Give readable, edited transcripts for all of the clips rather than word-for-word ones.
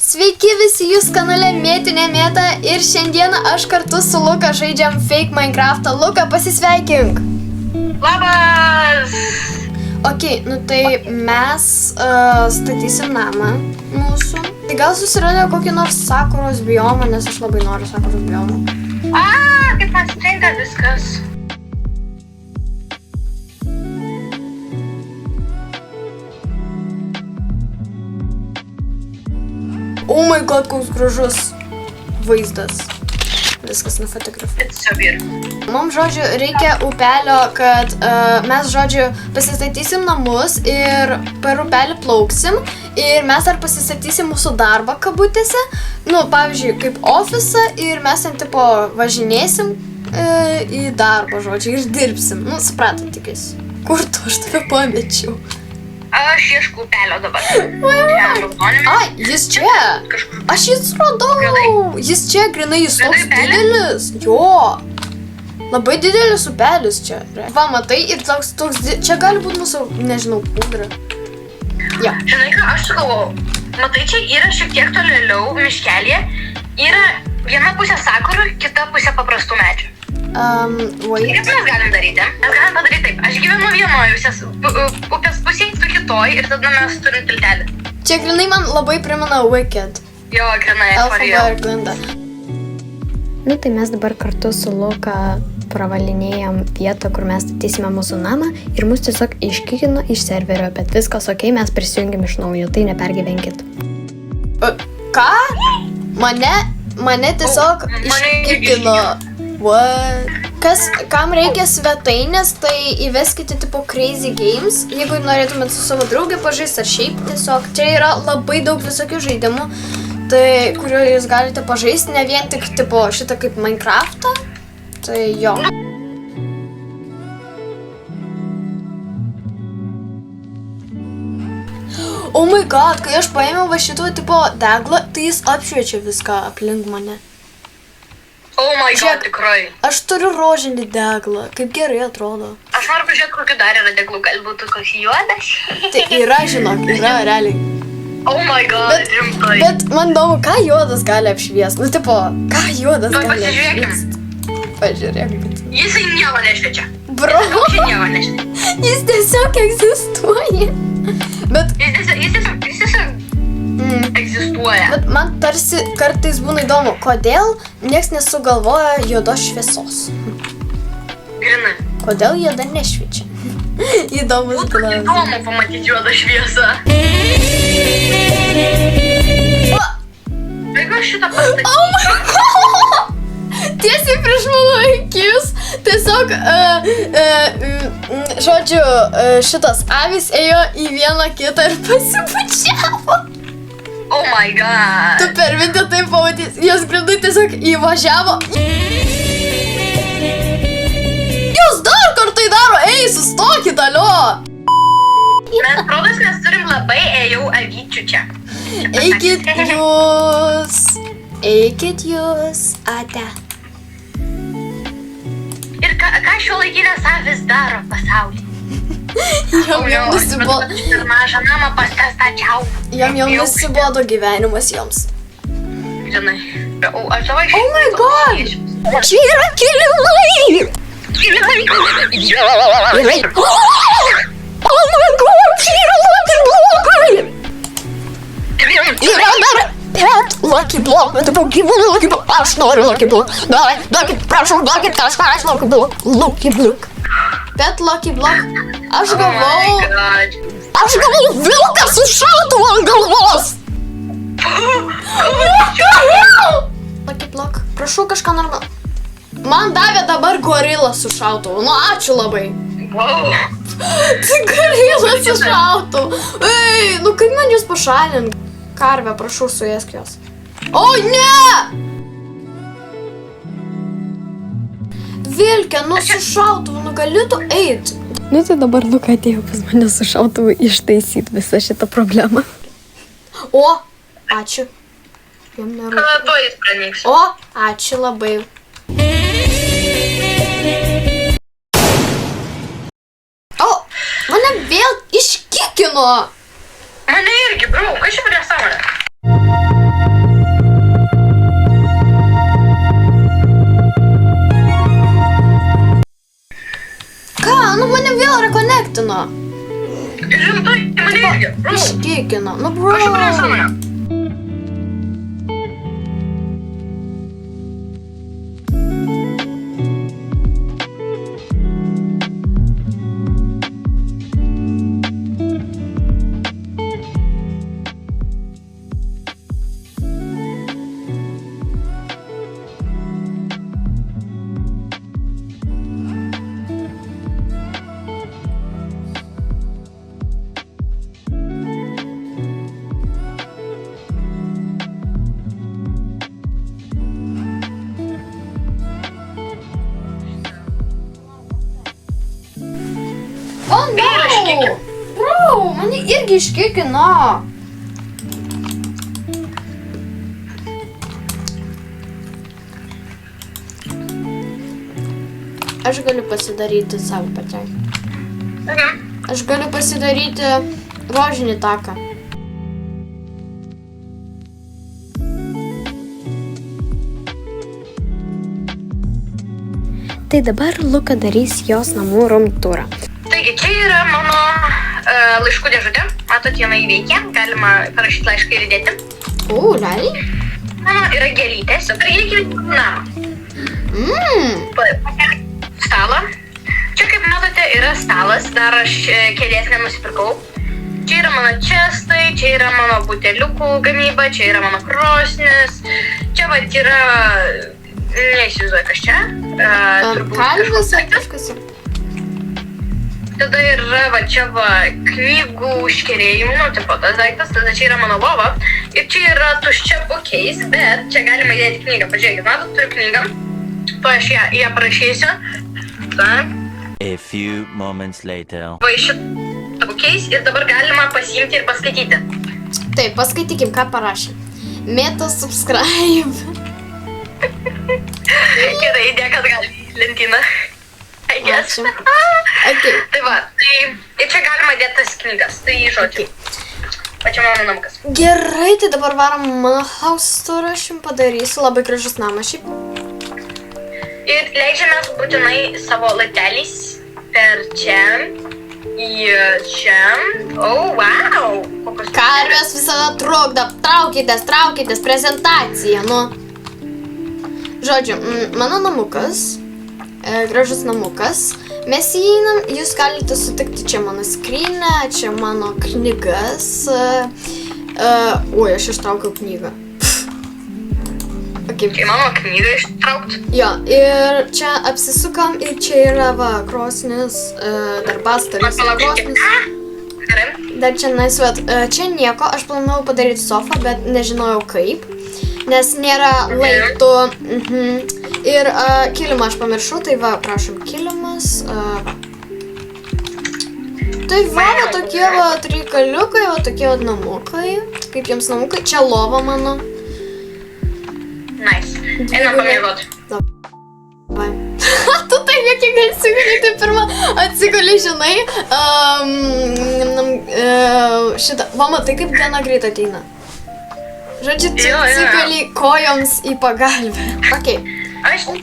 Sveiki visi jūs kanale Mėtinė Mėta ir šiandieną aš kartu su Luka žaidžiam Fake Minecraftą. Luka, pasisveikink. Labas! Ok, nu tai mes statysim namą mūsų. Tai gal susiradę kokį nors sakuros biomą, nes aš labai noriu sakuros biomą. Kaip man stringa viskas. Oh my god, koks gražus vaizdas. Viskas nufotografuota. It's so beautiful. Mums, žodžiu, reikia upelio, kad mes, žodžiu, pasistatysim namus ir per upelį plauksim ir mes dar pasistatysim mūsų darbą kabutėse. Nu, pavyzdžiui, kaip ofisą ir mes ten tipo važinėsim į darbą, žodžiu, ir dirbsim. Nu, supratot tikais. Kur tu, aš tave pamečiau? Aš ieškau upelio dabar. Ai, jis čia. Aš jį suradau. Jis čia, grinai, jis toks didelis. Jo. Labai didelis upelis čia. Va, matai, ir toks, čia gali būti mūsų, nežinau, kūdra. Ja. Žinai ką, aš sugalvojau. Matai, čia yra šiek tiek tolėliau miškelėje. Yra viena pusė sakurų, kita pusė paprastų medžių. Wait. Kaip mes galim daryti? Mes galim padaryti taip. Aš gyvenu vienoje upės pusėje, tu kitoj ir tada mes turim tiltelį. Čia grinai man labai primena Wicked. Jo, grinai, Elfaba ir Glinda. Nu tai mes dabar kartu su Luka pravalinėjom vietą, kur mes statysime mūsų namą ir mus tiesiog iškikino iš serverio, bet viskas ok, mes prisijungim iš naujo, tai nepergyvenkit. Ką? Mane tiesiog iškikino. What? Kam reikia svetainės, tai įveskite tipo Crazy Games, jeigu norėtumėt su savo draugė pažaisti ar šiaip tiesiog. Čia yra labai daug visokių žaidimų, tai kuriuo jūs galite pažaisti, ne vien tik tipo šitą kaip Minecraftą, tai jo. Oh my god, kai aš paėmiau va šito tipo deglą, tai jis apšviečia viską aplink mane. Oh my god, tikrai. Aš turiu rožinį deglą, kaip gerai atrodo. Aš noriu pažiūrėti, kokiu dar yra deglų, gal būtų koks juodas. Tai yra, žinok, yra realiai. Oh my god, rimtai. Bet man įdomu, ką juodas gali apšviesti. Nu, tipo, ką juodas gali apšviesti. Pažiūrėk. Jisai nieko nešviečia. Bro, Jisai nieko nešviečia. jis tiesiog egzistuoja. Bet Jis tiesiog egzistuoja. Bet man tarsi kartais būna įdomu, kodėl nieks nesugalvoja juodos šviesos. Grinai. Kodėl juoda nešviečia? Įdomus Būtų klausimas. įdomu pamatyti juodą šviesą. Jeigu aš šitą pastatysiu. Oh my god! Tiesiai prieš mano akis. Tiesiog, žodžiu, šitos avys ėjo į vieną kitą ir pasibučiavo. Oh my god. Tu per video taip pamatys, jos grindai tiesiog įvažiavo. Jūs dar kartai daro, ei, sustokit, alio. Mes prodas, nes turim labai avyčių čia. Eikit jūs, ate. Ir ką šiuolaikinės avys daro pasaulyje? Jom nusibodo. Ir mažą namą pastačiau. Jom nusibodo gyvenimas joms. Žinai. Aš davai Oh my god! Čia yra kilimai! Oh my god, čia yra Lucky blokai! Yra dar pet Lucky block, bet tipo gyvūnų Lucky block. Aš noriu Lucky block. Duokit, prašau, duokit kažką, aš Lucky block. Lucky block. Pet Lucky block. Aš gavau vilką su šautuvu ant galvos. Lucky block. Prašau kažką normalų. Man davė dabar gorilą su šautuvu. Nu, ačiū labai. Wow. Tai gorila su šautuvu. Ei, nu kaip man jūs pašalint? Karvę, prašau, suėsk jos. O, ne! Vilke, nu su šautuvu, nu galėtų eit. Nu tai dabar Luka atėjo pas mane su šautuvu ištaisyti visą šitą problemą. O, ačiū. Jam nerūpi. Kada to jis pranyks? O, ačiū labai. O, mane vėl iškikino. Mane irgi, bro, kas čia prie sąmonę? nu mane vėl rekonektino. Rimtai, mane irgi. Bro, Iškikino. Nu, bro. aš jau prie senoje. O, no! Bro, mane irgi iškikino. Aš galiu pasidaryti savo pačiai. Aš galiu pasidaryti rožinį taką. Tai dabar Luka darys jos namų room turą. Taigi, čia yra mano laiškų dėžutė. Matot, jinai veikia. Galima parašyti laišką ir įdėti. O, realiai? Mano yra gėlytės. Dabar įeikime į namą. Stalą. Čia, kaip matote, yra stalas. Dar aš kėdės nenusipirkau. Čia yra mano čestai, čia yra mano buteliukų gamyba, čia yra mano krosnis. Čia vat yra... Neįsivaizduoju, kas čia. Kalvis ar kažkas? Tada yra va čia va knygų užkerėjimų, nu, tipo tas daiktas, tada čia yra mano lova. Ir čia yra tuščia bookcase, bet čia galima įdėti knygą. Pažiūrėkit, matot, turiu knygą. To aš ją parašysiu. Tak. A few moments later. Va iš šitą bookcase ir dabar galima pasiimti ir paskaityti. Taip, paskaitykim, ką parašė. Meta subscribe. Gerai, įdėk atgal į lentyną. I guess. Ačiū. Okay. Tai va, tai ir čia galima dėti tas knygas, tai žodžiu. Va čia mano namukas. Gerai, tai dabar varom mano house tour, aš jums padarysiu, labai gražus namas šiaip. Ir leidžiamės būtinai savo laipteliais per čia, į čia. Oh, wow! Kokios Karvės visada trukdo, traukitės, prezentacija, nu. Žodžiu, mano namukas, gražus namukas. Mes įeinam, jūs galite sutikti čia mano skrynę, čia mano knygas. Oi, aš ištraukiau knygą. Okay. Čia mano knygą ištraukt. Jo, ir čia apsisukam ir čia yra va, krosnis, darbastalis, krosnis. Gerai. Dar čia naisvat, čia nieko, aš planavau padaryti sofą, bet nežinojau kaip, nes nėra laiptų. Ir kilimą aš pamiršau, tai va, prašom, kilimas. Tai va, tokie va reikaliukai, va tokie va namukai. Kaip jums namukai? Čia lova mano. Nice. Einam pamiegot. Davai. Tu tai jokingai atsiguli, tai pirmą atsiguli, žinai. Šitą, va, matai, kaip diena greit ateina. Žodžiu, tu atsiguli kojoms į pagalbę. Okay. Aš einu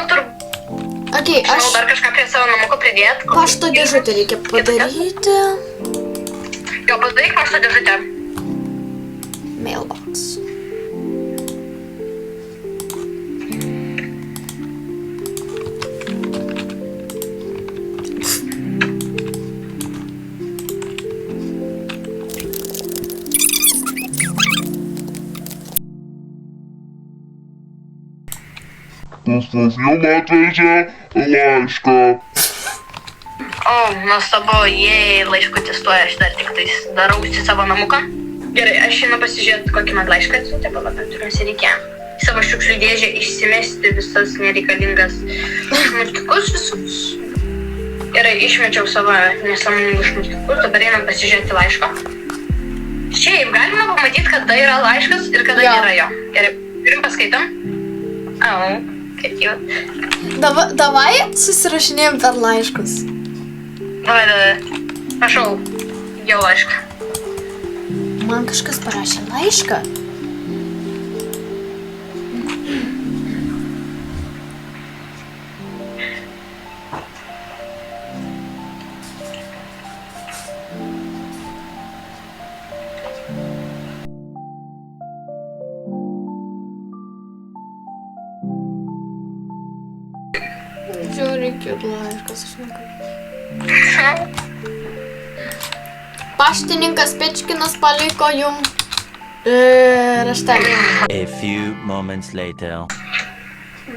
turbūt. Okay, aš dar kažką prie savo namuko pridėti. pašto dėžutę reikia padaryti. Jo, padaryk pašto dėžutę. Mailbox. Jums atvežė laišką. O, nuostabu, jei laiškutis tuo, aš dar tik tais darausi savo namuką. Gerai, aš einu pasižiūrėti, kokį man laišką atsiuntė, palauk, tikriausiai reikia į savo šiukšlių dėžę išsimesti visas nereikalingas šmutkiukus visus. Gerai, išmečiau savo nesąmoningus šmutkiukus, dabar einam pasižiūrėti laišką. Šiaip galima pamatyti, kada yra laiškas ir kada nėra jo. Gerai, turim paskaitom. Au, kaip jau. Davai susirašinėjom per laiškus. Davai. Prašau, jau laišką. Man kažkas parašė laišką. reikėtų laiškas, aš negaliu. Paštininkas Pečkinas paliko jum raštelį. A few moments later.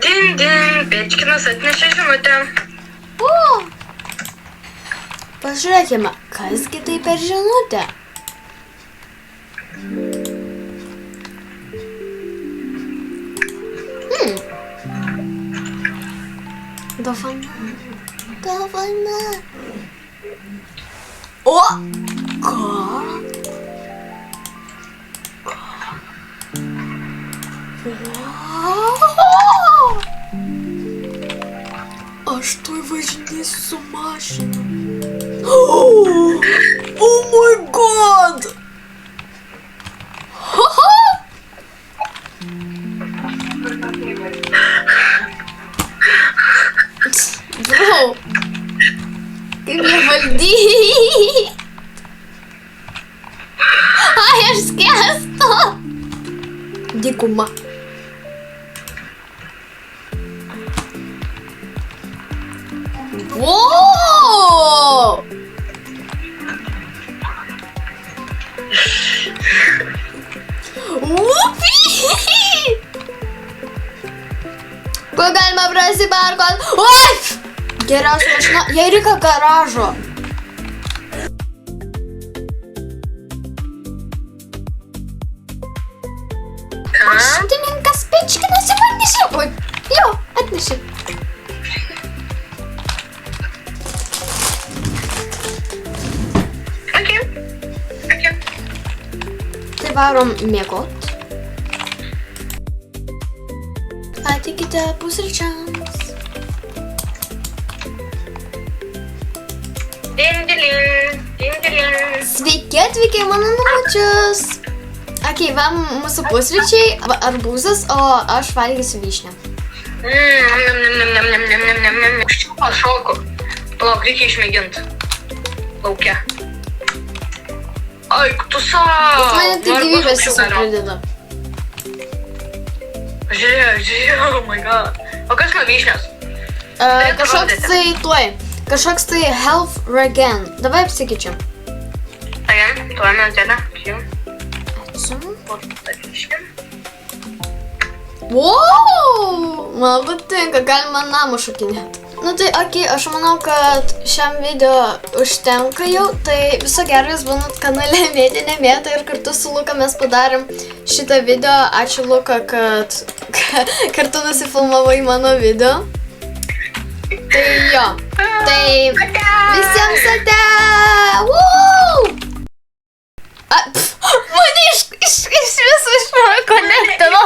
Din, din, Pečkinas atnešė žinutę. O! Pažiūrėkime, kasgi tai per žinutę? Dovana. Dovana. O! Ką? Wow! Aš tuoj važinėsiu su mašina. Oh my god! Bro, kaip jie valdyti? Ai, aš skęstu. Dykuma. Wow! Upi! Kuo galima prasibarkot? Oi! Geriausia mašina, jai reikia garažo. Paštininkas Pečkinas jau atnešė. Oi, jo, atnešė. Tai varom miegot. Ateikite pusryčiams. Dindilin, dindilin. Sveiki atvykę į mano namučius. Okei, va mūsų pusryčiai, arbūzas, o aš valgysiu vyšnę. Užčiupo šoku. Palauk, reikia išmėginti. Laukia. Ai, tu savo. Jis mane tai gyvybės tiesiog prideda. Žiūrėjau, oh my god. O kas nuo vyšnės? Kažkoks tai tuoj. Kažkoks tai health regen. Davai apsikeičiam. Again, tuoj minutėlę. Ačiū. Wow! Man patinka, galima namą šokinėti. Nu tai okei, aš manau, kad šiam video užtenka jau, tai viso gero jūs būnat kanale Mėtinė Mėta ir kartu su Luka mes padarėm šitą video. Ačiū Luka, kad kartu nusifilmavai mano video. Tai jo, tai visiems ate! Woo! Mane iš viso iškonektino.